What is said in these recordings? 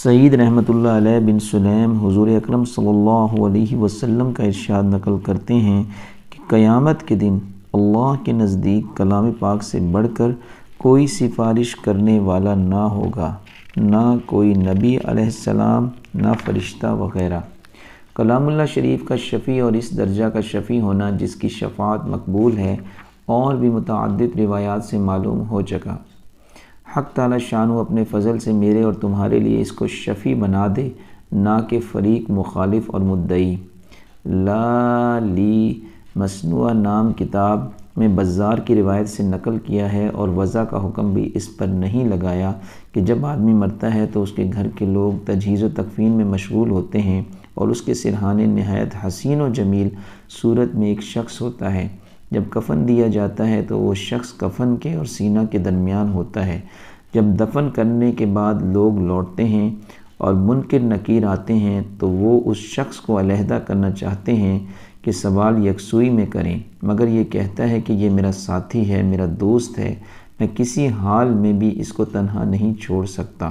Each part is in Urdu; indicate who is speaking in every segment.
Speaker 1: سعید رحمۃ اللہ علیہ بن سلیم حضور اکرم صلی اللہ علیہ وسلم کا ارشاد نقل کرتے ہیں کہ قیامت کے دن اللہ کے نزدیک کلام پاک سے بڑھ کر کوئی سفارش کرنے والا نہ ہوگا، نہ کوئی نبی علیہ السلام، نہ فرشتہ وغیرہ۔ کلام اللہ شریف کا شفیع اور اس درجہ کا شفیع ہونا جس کی شفاعت مقبول ہے اور بھی متعدد روایات سے معلوم ہو چکا۔ حق تعالی شانہ اپنے فضل سے میرے اور تمہارے لیے اس کو شفیع بنا دے، نہ کہ فریق مخالف اور مدعی۔ لا لی مصنوعہ نام کتاب میں بزار کی روایت سے نقل کیا ہے اور وضع کا حکم بھی اس پر نہیں لگایا کہ جب آدمی مرتا ہے تو اس کے گھر کے لوگ تجہیز و تکفین میں مشغول ہوتے ہیں اور اس کے سرہانے نہایت حسین و جمیل صورت میں ایک شخص ہوتا ہے۔ جب کفن دیا جاتا ہے تو وہ شخص کفن کے اور سینہ کے درمیان ہوتا ہے۔ جب دفن کرنے کے بعد لوگ لوٹتے ہیں اور منکر نکیر آتے ہیں تو وہ اس شخص کو علیحدہ کرنا چاہتے ہیں کہ سوال یکسوئی میں کریں، مگر یہ کہتا ہے کہ یہ میرا ساتھی ہے، میرا دوست ہے، میں کسی حال میں بھی اس کو تنہا نہیں چھوڑ سکتا۔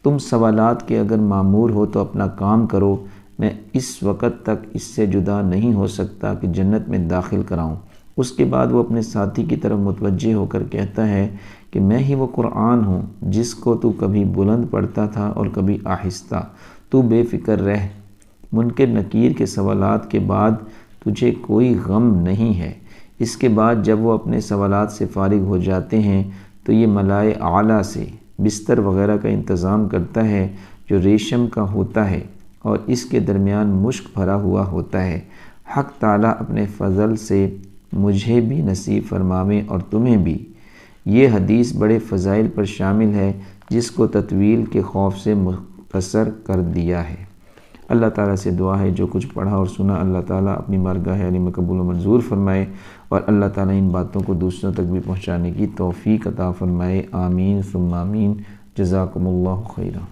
Speaker 1: تم سوالات کے اگر مامور ہو تو اپنا کام کرو، میں اس وقت تک اس سے جدا نہیں ہو سکتا کہ جنت میں داخل کراؤں۔ اس کے بعد وہ اپنے ساتھی کی طرف متوجہ ہو کر کہتا ہے کہ میں ہی وہ قرآن ہوں جس کو تو کبھی بلند پڑھتا تھا اور کبھی آہستہ، تو بے فکر رہ، منکر نکیر کے سوالات کے بعد تجھے کوئی غم نہیں ہے۔ اس کے بعد جب وہ اپنے سوالات سے فارغ ہو جاتے ہیں تو یہ ملائے اعلیٰ سے بستر وغیرہ کا انتظام کرتا ہے جو ریشم کا ہوتا ہے اور اس کے درمیان مشک بھرا ہوا ہوتا ہے۔ حق تعالیٰ اپنے فضل سے مجھے بھی نصیب فرماویں اور تمہیں بھی۔ یہ حدیث بڑے فضائل پر شامل ہے جس کو تطویل کے خوف سے مختصر کر دیا ہے۔ اللہ تعالیٰ سے دعا ہے جو کچھ پڑھا اور سنا اللہ تعالیٰ اپنی بارگاہ علی میں قبول و منظور فرمائے اور اللہ تعالیٰ ان باتوں کو دوسروں تک بھی پہنچانے کی توفیق عطا فرمائے۔ آمین ثم آمین۔ جزاکم اللہ خیرا۔